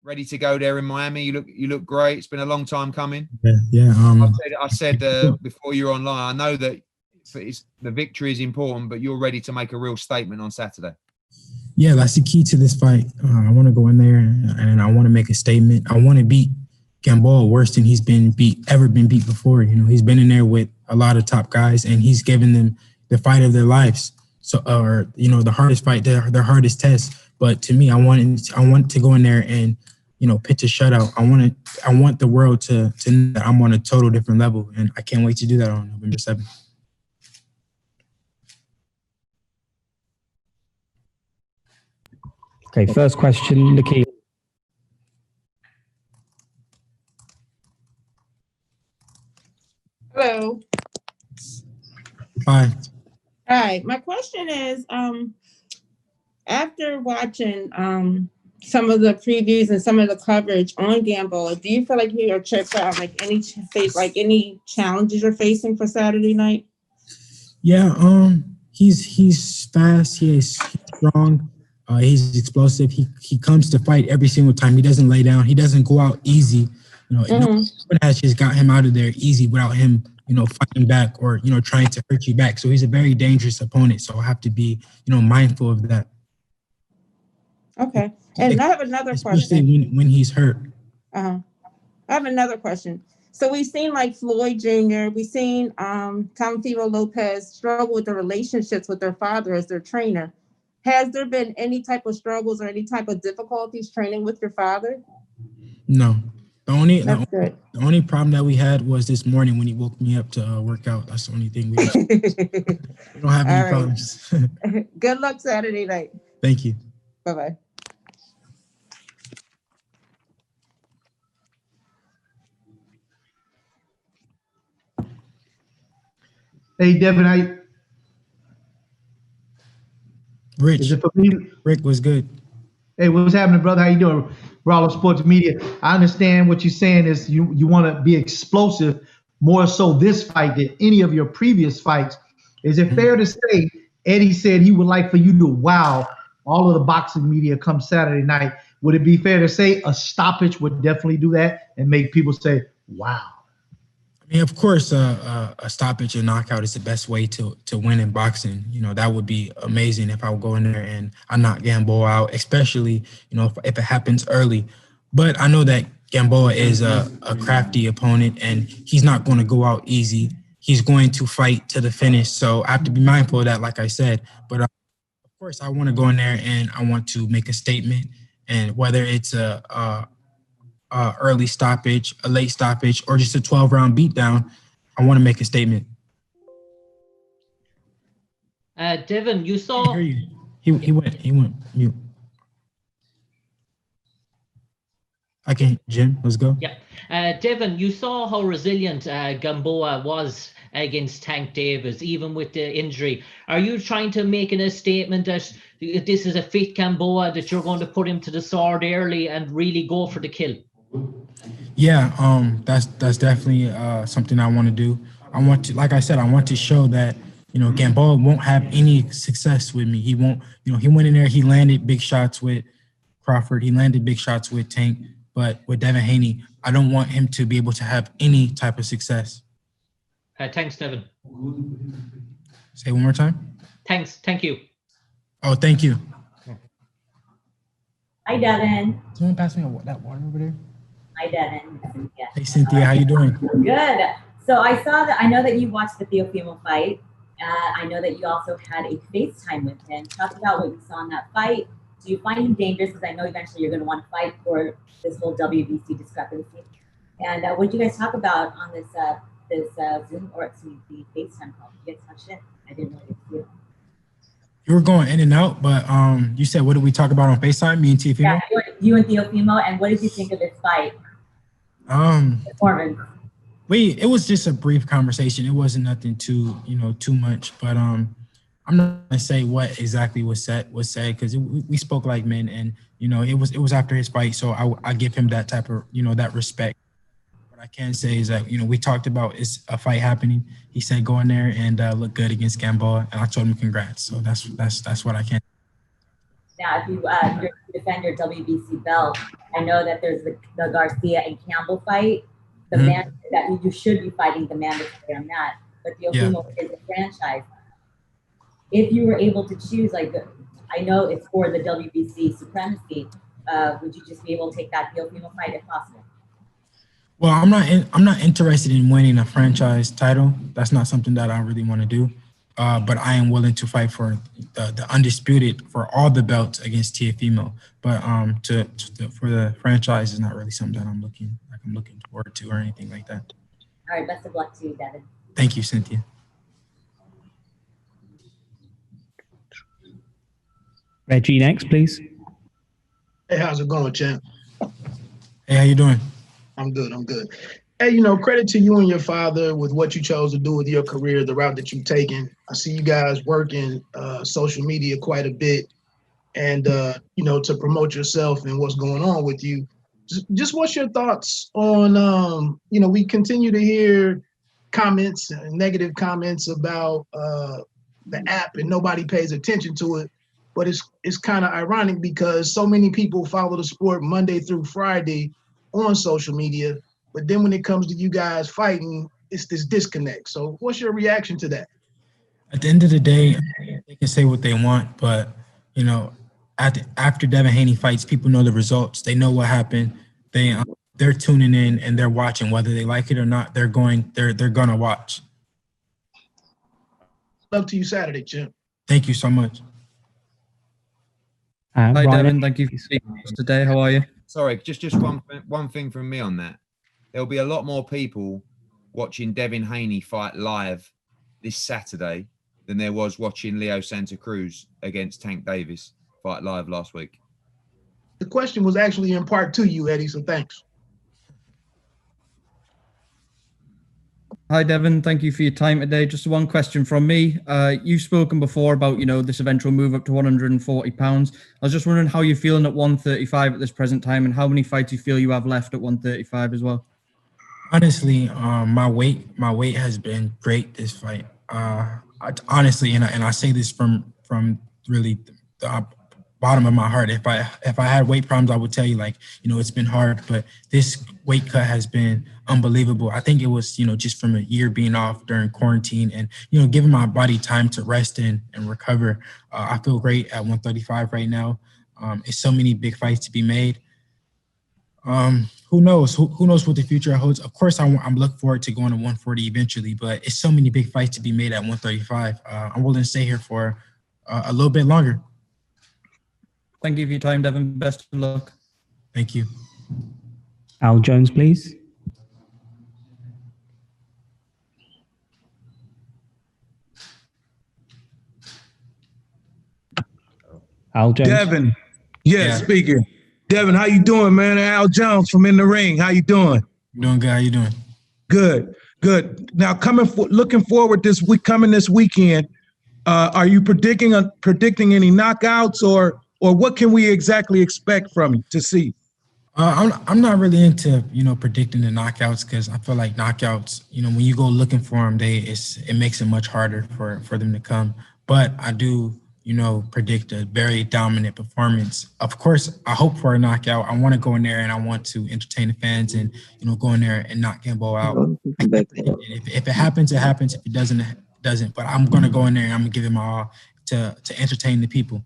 ready to go there in Miami? You look great. It's been a long time coming. Yeah. I said before you're online, I know that the victory is important, but you're ready to make a real statement on Saturday. Yeah, that's the key to this fight. I want to go in there and I want to make a statement. I want to beat Gamboa worse than he's ever been beat before. You know, he's been in there with a lot of top guys, and he's given them the fight of their lives. So, the hardest fight, their hardest test. But to me, I want to go in there and, pitch a shutout. I want the world to know that I'm on a total different level, and I can't wait to do that on November 7th. Okay, first question, Nikki. Hello. Hi. Hi. My question is, after watching some of the previews and some of the coverage on Gamboa, do you feel like you're checked out, any challenges you're facing for Saturday night? Yeah, he's fast. He's strong. He's explosive. He comes to fight every single time. He doesn't lay down. He doesn't go out easy. No one has just got him out of there easy without him, fighting back or, trying to hurt you back. So he's a very dangerous opponent. So I have to be, mindful of that. Okay. And I have another question. Especially when he's hurt. I have another question. So we've seen like Floyd Jr., we've seen Teofimo Lopez struggle with the relationships with their father as their trainer. Has there been any type of struggles or any type of difficulties training with your father? No. The only problem that we had was this morning when he woke me up to work out. That's the only thing we don't have any problems. Good luck Saturday night. Thank you. Bye-bye. Hey, Devin, Rich. Is it for me? Rick was good. Hey, what's happening, brother? How you doing? Rollo Sports Media. I understand what you're saying is you want to be explosive more so this fight than any of your previous fights. Is it fair to say Eddie said he would like for you to wow all of the boxing media come Saturday night? Would it be fair to say a stoppage would definitely do that and make people say, wow? I mean, of course, a stoppage or knockout is the best way to win in boxing. That would be amazing if I would go in there and I knock Gamboa out, especially, if it happens early. But I know that Gamboa is a crafty opponent and he's not going to go out easy. He's going to fight to the finish. So I have to be mindful of that, like I said. But of course, I want to go in there and I want to make a statement. And whether it's a early stoppage, a late stoppage, or just a 12-round beatdown, I want to make a statement. Devin, you saw. He went mute. Okay, Jim, let's go. Yeah, Devin, you saw how resilient Gamboa was against Tank Davis, even with the injury. Are you trying to make a statement that this is a fit Gamboa, that you're going to put him to the sword early and really go for the kill? Yeah, that's definitely something I want to do. I want to, like I said, I want to show that, Gamboa won't have any success with me. He won't, he went in there, he landed big shots with Crawford, he landed big shots with Tank, but with Devin Haney, I don't want him to be able to have any type of success. Thanks, Devin. Say one more time. Thank you. Oh, thank you. Hi, Devin. Someone pass me that water over there. Hi, Devin. Cynthia. Hey, Cynthia, how you doing? Good. So I know that you watched the Teofimo fight. I know that you also had a FaceTime with him. Talk about what you saw in that fight. Do you find him dangerous? Because I know eventually you're going to want to fight for this whole WBC discrepancy. And what did you guys talk about on this Zoom or the FaceTime call? You guys touched it? I didn't really see it. You were going in and out, but you said, what did we talk about on FaceTime, me and Teofimo? Yeah, you and Teofimo, and what did you think of this fight? Performance. It was just a brief conversation. It wasn't nothing too much, but I'm not gonna say what exactly was said because we spoke like men, and it was after his fight, so I give him that type of that respect. What I can say is that we talked about it's a fight happening. He said go in there and look good against Gamboa, and I told him congrats. So that's what I can. Now, if you defend your WBC belt, I know that there's the Garcia and Campbell fight. The man that you should be fighting the mandatory on that, but Teofimo is a franchise. If you were able to choose, like, I know it's for the WBC supremacy, would you just be able to take that Teofimo fight if possible? Well, I'm not interested in winning a franchise title. That's not something that I really want to do. But I am willing to fight for the undisputed for all the belts against Teofimo. But for the franchise is not really something that I'm looking forward to or anything like that. All right, best of luck to you, Devin. Thank you, Cynthia. Reggie next, please. Hey, how's it going, champ? Hey, how you doing? I'm good. Hey, credit to you and your father with what you chose to do with your career, the route that you've taken. I see you guys working social media quite a bit and, to promote yourself and what's going on with you. Just what's your thoughts on, we continue to hear comments, negative comments about the app and nobody pays attention to it. But it's kind of ironic because so many people follow the sport Monday through Friday on social media. But then when it comes to you guys fighting, it's this disconnect. So what's your reaction to that? At the end of the day, they can say what they want, but, after Devin Haney fights, people know the results. They know what happened. They're tuning in and they're watching. Whether they like it or not, they're gonna watch. Love to you Saturday, champ. Thank you so much. Hi, Ryan. Devin. Thank you for speaking to us today. How are you? Sorry, just one thing from me on that. There'll be a lot more people watching Devin Haney fight live this Saturday than there was watching Leo Santa Cruz against Tank Davis fight live last week. The question was actually in part to you, Eddie, so thanks. Hi, Devin. Thank you for your time today. Just one question from me. You've spoken before about, this eventual move up to 140 pounds. I was just wondering how you're feeling at 135 at this present time and how many fights you feel you have left at 135 as well. Honestly, my weight has been great this fight. Honestly, and I say this from really the bottom of my heart. If I had weight problems, I would tell you it's been hard, but this weight cut has been unbelievable. I think it was, just from a year being off during quarantine and, giving my body time to rest and recover. I feel great at 135 right now. It's so many big fights to be made. Who knows? Who knows what the future holds? Of course, I'm looking forward to going to 140 eventually, but it's so many big fights to be made at 135. I'm willing to stay here for a little bit longer. Thank you for your time, Devin. Best of luck. Thank you. Al Jones, please. Al Jones. Devin. Yeah, speaking. Devin, how you doing, man? Al Jones from In the Ring. How you doing? Doing good. How you doing? Good. Now, looking forward this weekend, are you predicting any knockouts or what can we exactly expect from you to see? I'm not really into predicting the knockouts because I feel like knockouts, when you go looking for them, it makes it much harder for them to come. But I do predict a very dominant performance. Of course, I hope for a knockout. I want to go in there and I want to entertain the fans and go in there and knock Gambo out. If it happens, it happens. If it doesn't, it doesn't. But I'm gonna go in there and I'm gonna give it my all to entertain the people.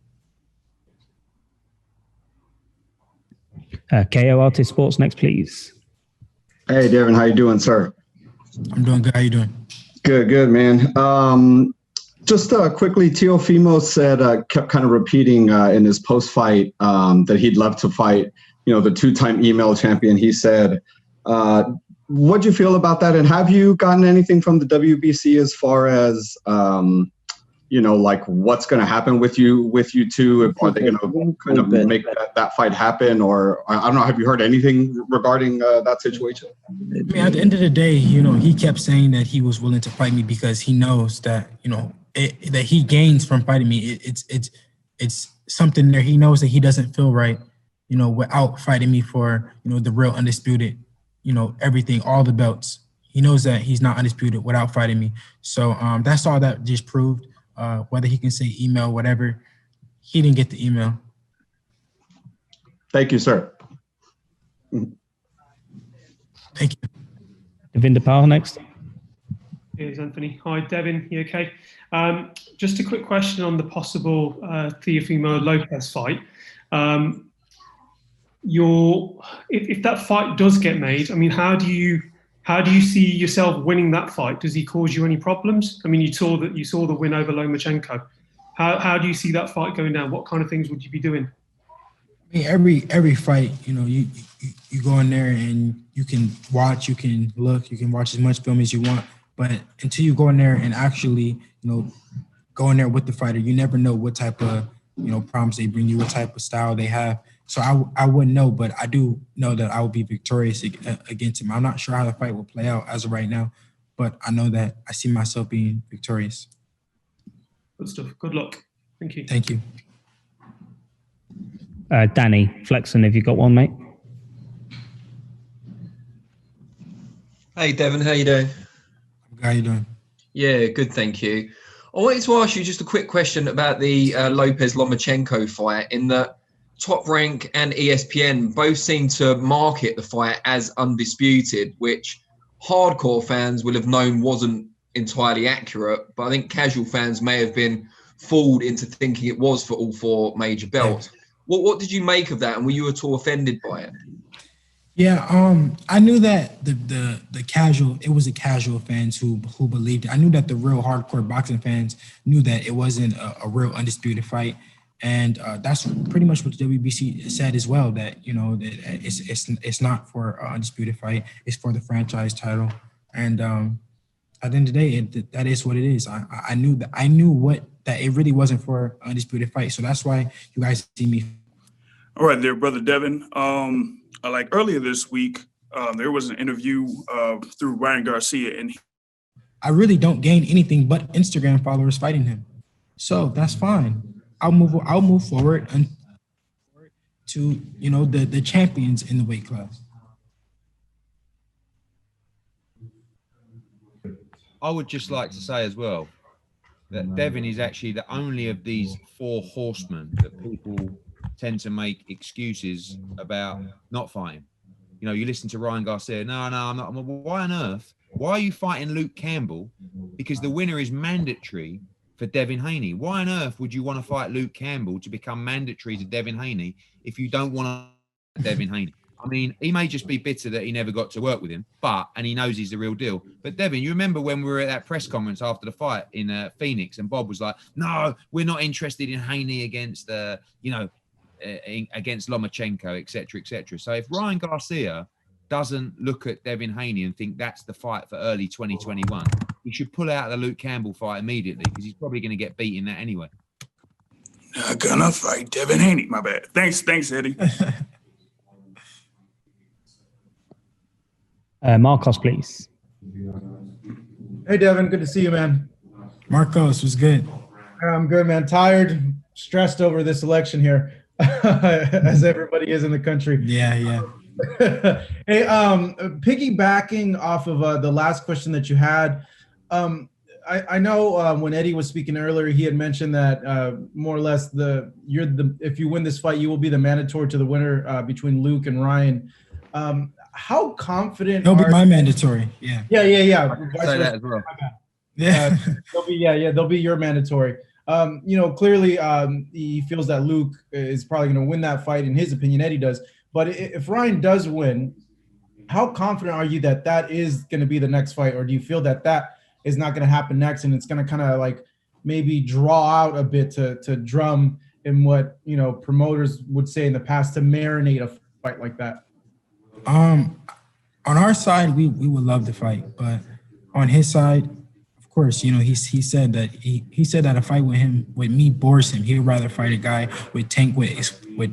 KO Artist Sports next, please. Hey, Devin, how you doing, sir? I'm doing good. How you doing? Good, man. Just quickly, Teofimo said, kept kind of repeating in his post-fight that he'd love to fight, the two-time email champion. He said, what'd you feel about that? And have you gotten anything from the WBC as far as, what's going to happen with you two? Are they going to kind of make that fight happen? Or I don't know, have you heard anything regarding that situation? I mean, at the end of the day, he kept saying that he was willing to fight me because he knows that, that he gains from fighting me. It's something there. He knows that he doesn't feel right, without fighting me for, the real undisputed, everything, all the belts. He knows that he's not undisputed without fighting me. So that's all that just proved. Whether he can say email, whatever, he didn't get the email. Thank you, sir. Thank you. Devin Haney next. Here's Anthony. Hi, Devin. You okay? Just a quick question on the possible Teofimo Lopez fight. If that fight does get made, I mean, how do you see yourself winning that fight? Does he cause you any problems? I mean, you saw the win over Lomachenko. How do you see that fight going down? What kind of things would you be doing? I mean, every fight, you know, you go in there and you can watch, you can look, you can watch as much film as you want. But until you go in there and actually, you know, go in there with the fighter, you never know what type of, you know, problems they bring you, what type of style they have. So I wouldn't know, but I do know that I will be victorious against him. I'm not sure how the fight will play out as of right now, but I know that I see myself being victorious. Good stuff. Good luck. Thank you. Thank you. Danny Flexen, have you got one, mate? Hey, Devin, how you doing? How you doing? Yeah, good, thank you. I wanted to ask you just a quick question about the Lopez-Lomachenko fight. In that Top Rank and ESPN both seem to market the fight as undisputed, which hardcore fans will have known wasn't entirely accurate, but I think casual fans may have been fooled into thinking it was for all 4 major belts. What did you make of that, and were you at all offended by it? Yeah, I knew that the casual, it was the casual fans who believed it. I knew that the real hardcore boxing fans knew that it wasn't a real undisputed fight, and that's pretty much what the WBC said as well. That, you know, that it's not for an undisputed fight; it's for the franchise title. And at the end of the day, that is what it is. I knew that it really wasn't for an undisputed fight. So that's why you guys see me. All right, there, brother Devin. Like earlier this week, there was an interview through Ryan Garcia, and I really don't gain anything but Instagram followers fighting him, so that's fine. I'll move forward to, you know, the champions in the weight class. I would just like to say as well that Devin is actually the only of these 4 horsemen that people tend to make excuses about not fighting. You know, you listen to Ryan Garcia, no, I'm not. Why on earth? Why are you fighting Luke Campbell? Because the winner is mandatory for Devin Haney. Why on earth would you want to fight Luke Campbell to become mandatory to Devin Haney if you don't want to Devin Haney? I mean, he may just be bitter that he never got to work with him, and he knows he's the real deal. But Devin, you remember when we were at that press conference after the fight in Phoenix, and Bob was like, no, we're not interested in Haney against, against Lomachenko, etc., etc. So if Ryan Garcia doesn't look at Devin Haney and think that's the fight for early 2021, he should pull out the Luke Campbell fight immediately, because he's probably going to get beat in that anyway. Not gonna fight Devin Haney. My bad. Thanks, Eddie. Marcos, please. Hey, Devin, good to see you, man. Marcos was good. I'm good, man. Tired, stressed over this election here, as everybody is in the country. Yeah. Hey, piggybacking off of the last question that you had, I know when Eddie was speaking earlier, he had mentioned that more or less if you win this fight, you will be the mandatory to the winner between Luke and Ryan. How confident? It'll be my mandatory. Yeah. Yeah. Say that as well. Yeah. They'll be your mandatory. You know, clearly he feels that Luke is probably going to win that fight. In his opinion, Eddie does. But if Ryan does win, how confident are you that that is going to be the next fight? Or do you feel that that is not going to happen next, and it's going to kind of like maybe draw out a bit to drum in what, you know, promoters would say in the past, to marinate a fight like that? On our side, we would love to fight, but on his side, of course, you know, he said that he said that a fight with me bores him. He would rather fight a guy with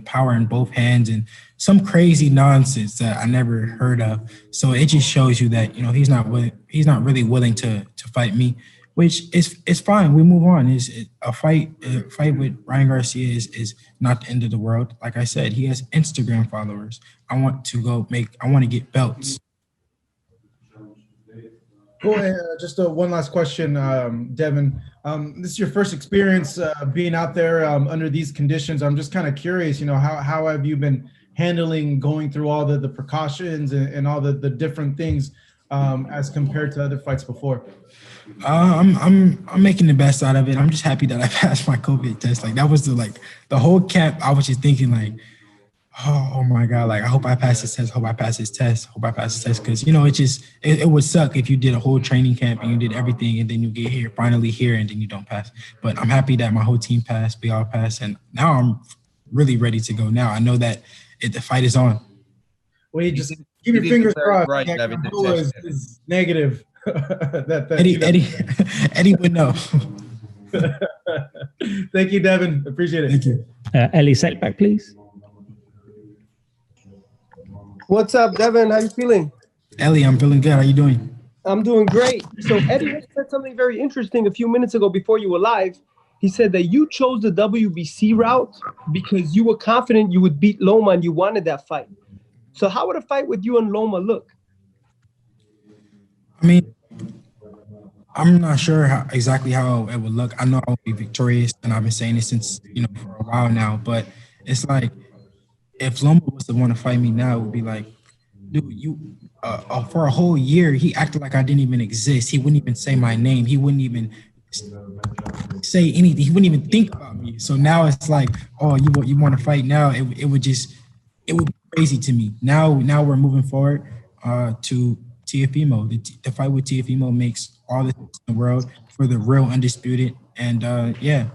power in both hands and some crazy nonsense that I never heard of. So it just shows you that, you know, he's not really willing to fight me, which is fine. We move on. A fight with Ryan Garcia is not the end of the world. Like I said, he has Instagram followers. I want to get belts. Cool. Just one last question, Devin. This is your first experience being out there under these conditions. I'm just kind of curious, you know, how have you been handling going through all the precautions and all the different things as compared to other fights before? I'm making the best out of it. I'm just happy that I passed my COVID test. Like that was the whole camp. I was just thinking like, oh my God, like I hope I pass this test. Hope I pass this test. Hope I pass this test. Because it would suck if you did a whole training camp and you did everything and then you get here finally here and then you don't pass. But I'm happy that my whole team passed. We all passed, and now I'm really ready to go. Now I know that the fight is on. Well, you just keep your fingers crossed. Right, that Gamboa is negative. Eddie would know. Thank you, Devin. Appreciate it. Thank you. Ellie, set back, please. What's up, Devin? How you feeling? Ellie, I'm feeling good. How you doing? I'm doing great. So Eddie said something very interesting a few minutes ago before you were live. He said that you chose the WBC route because you were confident you would beat Loma and you wanted that fight. So how would a fight with you and Loma look? I mean, I'm not sure exactly how it would look. I know I will be victorious, and I've been saying it since, for a while now. But it's like, if Loma was the one to fight me now, it would be like, dude, you for a whole year, he acted like I didn't even exist. He wouldn't even say my name. He wouldn't even say anything. He wouldn't even think about me. So now it's like, oh, you want to fight now? It would be crazy to me. Now we're moving forward to Teofimo. The fight with Teofimo makes all the sense in the world for the real Undisputed. And yeah.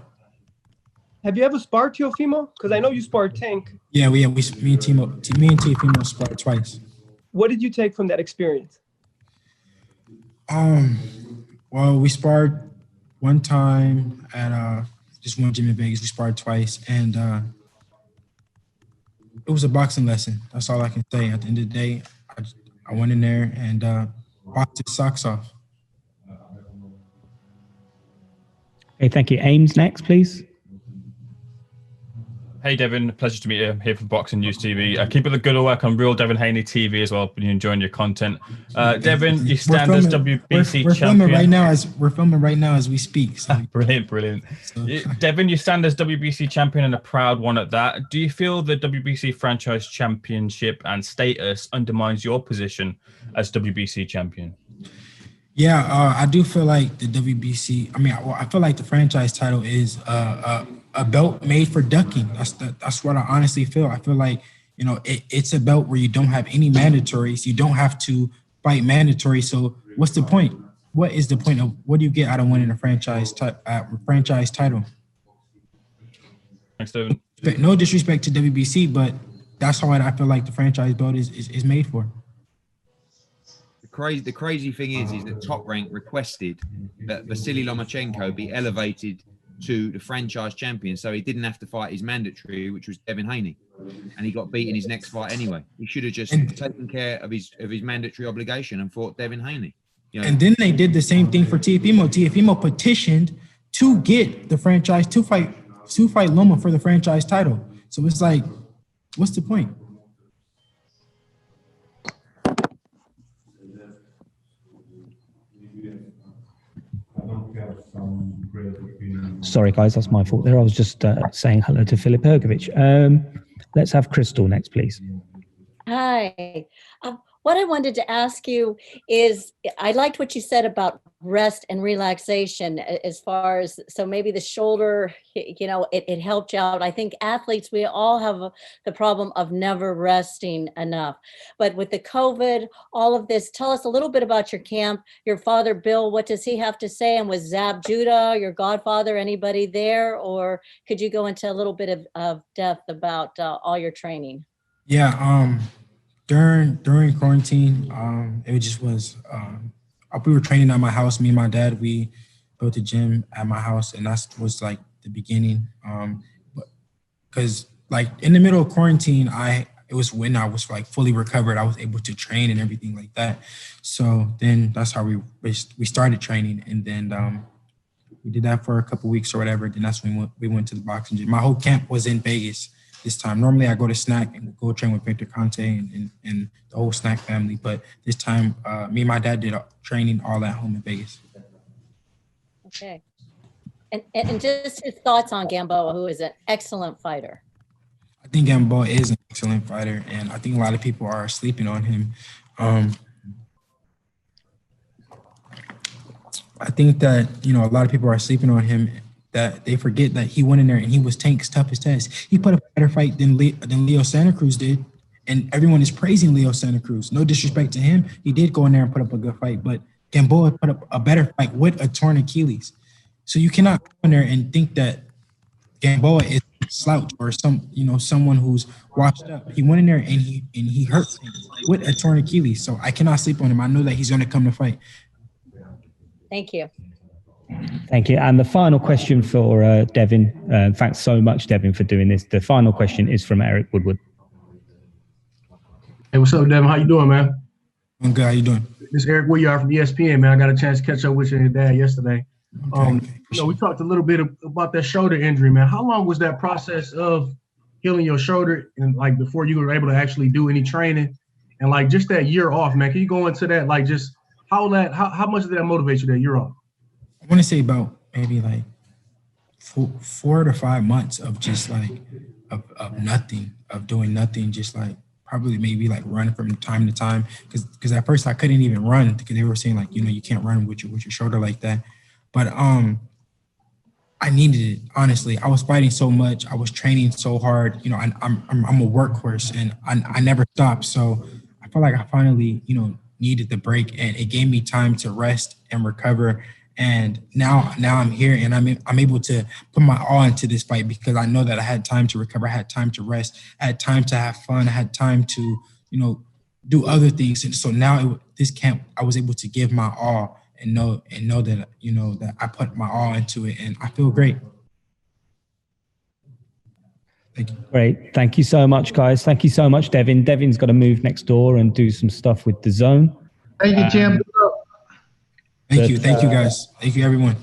Have you ever sparred Teofimo? Because I know you sparred Tank. Yeah, me and Teofimo sparred twice. What did you take from that experience? Well, we sparred one time at just one gym in Vegas. We sparred twice, and it was a boxing lesson. That's all I can say. At the end of the day, I went in there and boxed his socks off. Okay, thank you. Ames next, please. Hey Devin, pleasure to meet you. I'm here from Boxing News TV. Keep up the good work on Real Devin Haney TV as well. Been enjoying your content. Devin, you stand as WBC we're champion. We're filming right now as we speak. So. Brilliant. So. Devin, you stand as WBC champion and a proud one at that. Do you feel the WBC franchise championship and status undermines your position as WBC champion? Yeah, I do feel like the WBC. I feel like the franchise title is a belt made for ducking. That's what I honestly feel. I feel like it's a belt where you don't have any mandatories. You don't have to fight mandatory. So what's the point? What is the point of what do you get out of winning a franchise title? Thanks, Devin. No disrespect to WBC, but that's how I feel like the franchise belt is made for. The crazy thing is that Top Rank requested that Vasily Lomachenko be elevated to the franchise champion, so he didn't have to fight his mandatory, which was Devin Haney, and he got beat in his next fight anyway. He should have just taken care of his mandatory obligation and fought Devin Haney. And then they did the same thing for Teofimo. Teofimo petitioned to get the franchise to fight Loma for the franchise title. So it's like, what's the point? Sorry, guys, that's my fault there. I was just saying hello to Filip Ergovic. Let's have Crystal next, please. Hi. What I wanted to ask you is, I liked what you said about rest and relaxation as far as, so maybe the shoulder, it helped you out. I think athletes, we all have the problem of never resting enough. But with the COVID, all of this, tell us a little bit about your camp, your father, Bill, what does he have to say? And was Zab Judah, your godfather, anybody there? Or could you go into a little bit of depth about all your training? Yeah, during quarantine, it just was, we were training at my house. Me and my dad, we built a gym at my house, and that was like the beginning. Because like in the middle of quarantine, it was when I was like fully recovered. I was able to train and everything like that. So then that's how we started training, and then we did that for a couple weeks or whatever. Then that's when we went to the boxing gym. My whole camp was in Vegas this time. Normally I go to Snack and go train with Victor Conte and the whole Snack family. But this time, me and my dad did training all at home in Vegas. Okay. And just his thoughts on Gamboa, who is an excellent fighter. I think Gamboa is an excellent fighter, and I think a lot of people are sleeping on him. I think that, a lot of people are sleeping on him, that they forget that he went in there and he was Tank's toughest test. He put up a better fight than Leo Santa Cruz did, and everyone is praising Leo Santa Cruz. No disrespect to him. He did go in there and put up a good fight, but Gamboa put up a better fight with a torn Achilles. So you cannot go in there and think that Gamboa is a slouch or someone who's washed up. He went in there and he hurt him with a torn Achilles. So I cannot sleep on him. I know that he's going to come to fight. Thank you. Thank you. And the final question for Devin. Thanks so much, Devin, for doing this. The final question is from Eric Woodward. Hey, what's up, Devin? How you doing, man? I'm good. How you doing? This is Eric Woodward from ESPN, man. I got a chance to catch up with you and your dad yesterday. We talked a little bit about that shoulder injury, man. How long was that process of healing your shoulder and like before you were able to actually do any training? And like just that year off, man, can you go into that? Like just how much did that motivate you that year off? I want to say about maybe like 4 to 5 months of just like of nothing, of doing nothing, just like probably maybe like run from time to time. Because at first I couldn't even run because they were saying like, you can't run with your shoulder like that. But I needed it, honestly. I was fighting so much. I was training so hard. I'm a workhorse and I never stopped. So I felt like I finally, needed the break, and it gave me time to rest and recover. And now I'm here and I'm able to put my all into this fight because I know that I had time to recover, I had time to rest, I had time to have fun, I had time to, do other things. And so now this camp, I was able to give my all and know that, that I put my all into it, and I feel great. Thank you. Great. Thank you so much, guys. Thank you so much, Devin. Devin's got to move next door and do some stuff with DAZN. Thank you, Jim. Thank you, guys. Thank you, everyone.